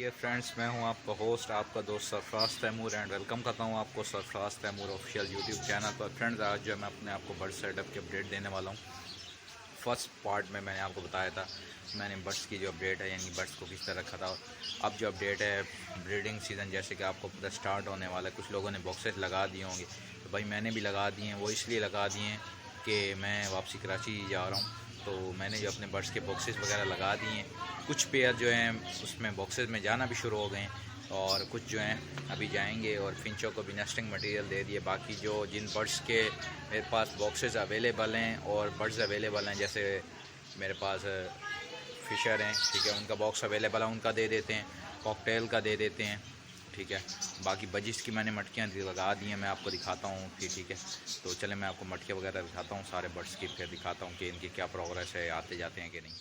Dear friends, मैं हूं आपका होस्ट, आपका दोस्त सरफराज तैमूर एंड वेलकम करता हूं आपको Sarfaraz Taimur official YouTube channel पर। फ्रेंड्स, आज जो मैं अपने आपको बर्ड सेटअप की अपडेट देने वाला हूं। फर्स्ट पार्ट में मैंने आपको बताया था मैंने बर्ड्स की जो अपडेट है, यानी बर्ड्स को किस तरह रखा था। अब जो अपडेट है, ब्रीडिंग सीज़न जैसे कि आपको पता स्टार्ट होने वाला है। कुछ लोगों ने बॉक्सेस लगा दिए होंगे, तो भाई मैंने भी लगा दिए हैं। वो इसलिए लगा दिए हैं कि मैं वापसी कराची जा रहा हूँ, तो मैंने जो अपने बर्ड्स के बॉक्सेस वगैरह लगा दिए हैं। कुछ पेयर जो हैं उसमें बॉक्सेस में जाना भी शुरू हो गए हैं, और कुछ जो हैं अभी जाएंगे, और फिंचों को भी नेस्टिंग मटेरियल दे दिए। बाकी जो जिन बर्ड्स के मेरे पास बॉक्सेस अवेलेबल हैं और बर्ड्स अवेलेबल हैं, जैसे मेरे पास फिशर हैं, ठीक है, उनका बॉक्स अवेलेबल है, उनका दे देते हैं। कॉकटेल का दे देते हैं, ठीक है। बाकी बजिस की मैंने मटकियाँ लगा दी हैं, मैं आपको दिखाता हूँ फिर, ठीक है। तो चले मैं आपको मटकियाँ वगैरह दिखाता हूँ सारे बर्ड्स की, फिर दिखाता हूँ कि इनकी क्या प्रोग्रेस है, आते जाते हैं कि नहीं।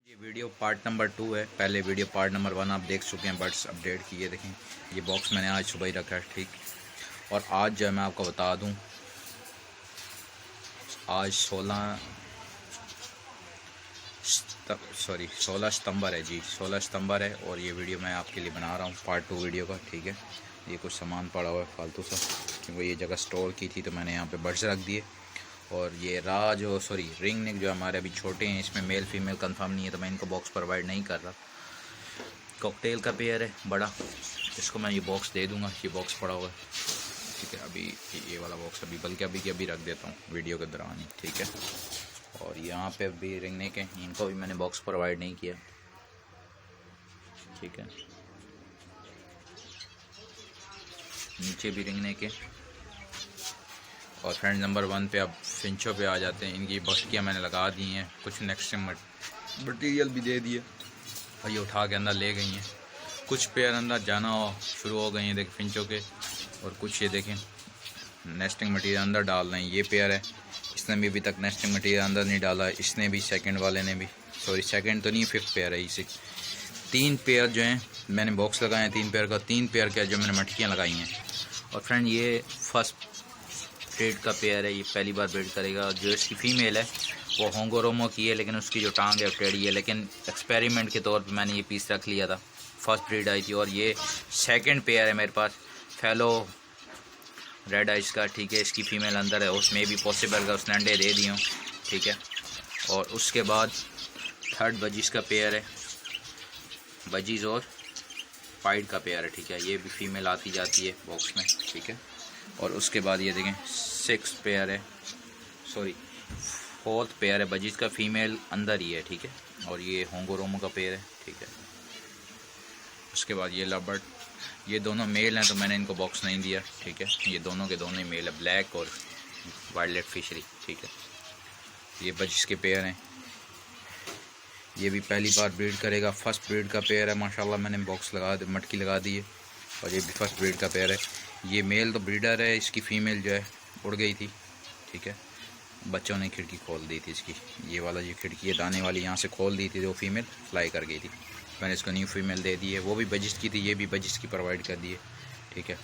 ये वीडियो पार्ट नंबर 2 है। पहले वीडियो पार्ट नंबर 1 आप देख चुके हैं, बर्ड्स अपडेट की। ये देखें, ये बॉक्स मैंने आज सुबह ही रखा है, ठीक। और आज जो है मैं आपको बता दूँ, आज 16 सितंबर है जी, 16 सितंबर है। और ये वीडियो मैं आपके लिए बना रहा हूँ पार्ट 2 वीडियो का, ठीक है। ये कुछ सामान पड़ा हुआ है फालतू सा, क्योंकि ये जगह स्टोर की थी तो मैंने यहाँ पे बर्ड्स रख दिए। और ये रिंग नेक जो हमारे अभी छोटे हैं, इसमें मेल फीमेल कंफर्म नहीं है, तो मैं इनको बॉक्स प्रोवाइड नहीं कर रहा। कॉकटेल का पेयर है बड़ा, इसको मैं ये बॉक्स दे दूँगा। ये बॉक्स पड़ा हुआ है, ठीक है। अभी ये वाला बॉक्स बल्कि अभी रख देता हूँ वीडियो के दौरान ही, ठीक है। और यहाँ पे भी रिंग नेक है, इनको भी मैंने बॉक्स प्रोवाइड नहीं किया, ठीक है। नीचे भी रिंग नेक है। और फ्रेंड नंबर 1 पे अब फिंचों पे आ जाते हैं। इनकी बस्तियाँ मैंने लगा दी हैं, कुछ नेक्स्ट मटीरियल भी दे दिए, और ये उठा के अंदर ले गई हैं। कुछ पेयर अंदर जाना शुरू हो गए हैं, देखें फिंचों के। और कुछ ये देखें नेस्टिंग मटीरियल अंदर डाल रहे हैं। ये पेयर है, इसने भी अभी तक नेस्टिंग मटीरियल अंदर नहीं डाला है, इसने भी, सेकंड वाले ने भी, सेकंड तो नहीं, 5th पेयर है इसे। 3 पेयर जो हैं मैंने बॉक्स लगाए हैं, 3 पेयर का, 3 पेयर का जो मैंने मटकियाँ लगाई हैं। और फ्रेंड ये फर्स्ट ब्रीड का पेयर है, ये पहली बार ब्रीड करेगा। जो इसकी फ़ीमेल है वो होंगोरोमो की है, लेकिन उसकी जो टांग है वो टेढ़ी है। लेकिन एक्सपेरिमेंट के तौर पे मैंने ये पीस रख लिया था, फर्स्ट ब्रीड आई थी। और ये सेकंड पेयर है मेरे पास, फेलो रेड आइस का, ठीक है। इसकी फ़ीमेल अंदर है, उसमें भी पॉसिबल का उसने अंडे दे दिए हों, ठीक है। और उसके बाद थर्ड बजीज का पेयर है, बजीज और पाइड का पेयर है, ठीक है। ये भी फ़ीमेल आती जाती है बॉक्स में, ठीक है। और उसके बाद ये देखें 6th पेयर है, 4th पेयर है बजीज का, फ़ीमेल अंदर ही है, ठीक है। और ये होंगोरोमो का पेयर है, ठीक है। उसके बाद ये लबर्ड, ये दोनों मेल हैं तो मैंने इनको बॉक्स नहीं दिया, ठीक है। ये दोनों के दोनों ही मेल है, ब्लैक और वाइल्ड फिशरी, ठीक है। ये बजिस के पेयर हैं, ये भी पहली बार ब्रीड करेगा, फर्स्ट ब्रीड का पेयर है माशाल्लाह। मैंने बॉक्स मटकी लगा दी है, और ये भी फर्स्ट ब्रीड का पेयर है। ये मेल तो ब्रीडर है, इसकी फ़ीमेल जो है उड़ गई थी, ठीक है। बच्चों ने खिड़की खोल दी थी इसकी, ये वाला ये खिड़की है दाने वाली, यहाँ से खोल दी थी, तो फीमेल फ्लाई कर गई थी। मैंने इसको न्यू फीमेल दे दी है, वो भी बजिस की थी, ये भी बजिस की प्रोवाइड कर दी है, ठीक है।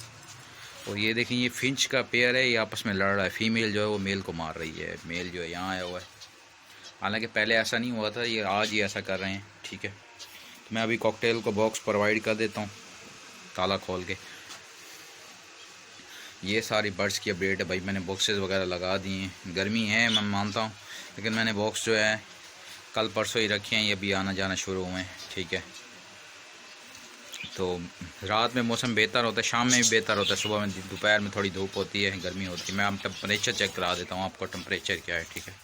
और ये देखें, ये फिंच का पेयर है, ये आपस में लड़ रहा है। फीमेल जो है वो मेल को मार रही है, मेल जो है यहाँ आया हुआ है। हालांकि पहले ऐसा नहीं हुआ था, ये आज ही ऐसा कर रहे हैं, ठीक है। तो मैं अभी कॉकटेल को बॉक्स प्रोवाइड कर देता हूँ ताला खोल के। ये सारी बर्ड्स की अपडेट है भाई, मैंने बॉक्सेस वगैरह लगा दिए हैं। गर्मी है मैं मानता हूँ, लेकिन मैंने बॉक्स जो है कल परसों ही रखे हैं, ये भी आना जाना शुरू हुए हैं, ठीक है। तो रात में मौसम बेहतर होता है, शाम में भी बेहतर होता है, सुबह में, दोपहर में थोड़ी धूप होती है, गर्मी होती है। मैं अब टेम्परेचर चेक करा देता हूँ आपको, टेम्परेचर क्या है, ठीक है।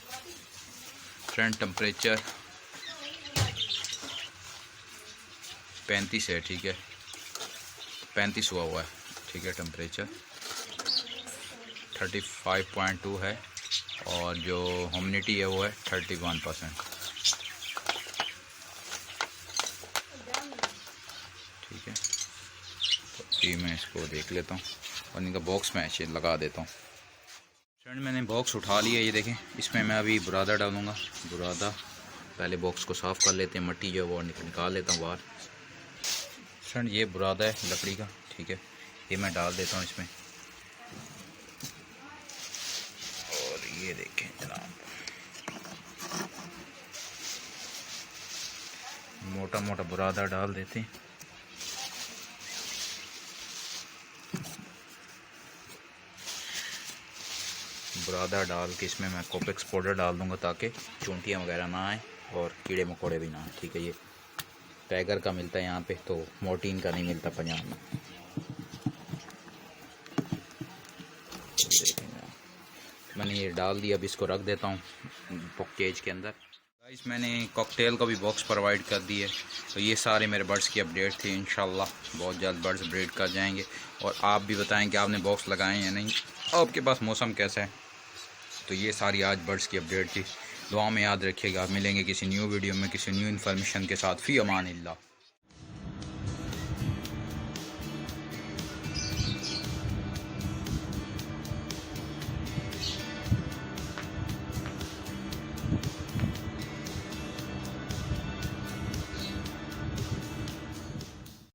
फ्रंट टेम्परेचर 35 है, ठीक है, 35 हुआ है, ठीक है। टेम्परेचर 35.2 है, और जो ह्यूमिडिटी है वो है 31%, ठीक है। तो ये मैं इसको देख लेता हूँ और इनका बॉक्स में ऐसे लगा देता हूँ। फ्रेंड मैंने बॉक्स उठा लिया, ये देखें, इसमें मैं अभी बुरादा डालूँगा। बुरादा पहले बॉक्स को साफ़ कर लेते हैं, मिट्टी जो है वो निकाल लेता हूँ बाहर। फ्रेंड ये बुरादा है लकड़ी का, ठीक है, ये मैं डाल देता हूँ इसमें। और ये देखें जनाब, मोटा मोटा बुरादा डाल देते हैं। बुरादा डाल के इसमें मैं कोपेक्स पाउडर डाल दूँगा ताकि चूंटियाँ वगैरह ना आए और कीड़े मकोड़े भी ना आए। ठीक है, ये टाइगर का मिलता है यहाँ पे, तो मोर्टीन का नहीं मिलता पंजाब में। मैंने ये डाल दिया, अब इसको रख देता हूँ केज के अंदर। गाइस मैंने कॉकटेल का भी बॉक्स प्रोवाइड कर दिया। तो ये सारे मेरे बर्ड्स की अपडेट थी। इंशाल्लाह बहुत जल्द बर्ड्स ब्रीड कर जाएंगे। और आप भी बताएं कि आपने बॉक्स लगाए हैं या नहीं, आपके पास मौसम कैसा है। तो ये सारी आज बर्ड्स की अपडेट थी। दुआ में याद रखिएगा। मिलेंगे किसी न्यू वीडियो में किसी न्यू इन्फॉर्मेशन के साथ। फ़ी अमान अल्लाह।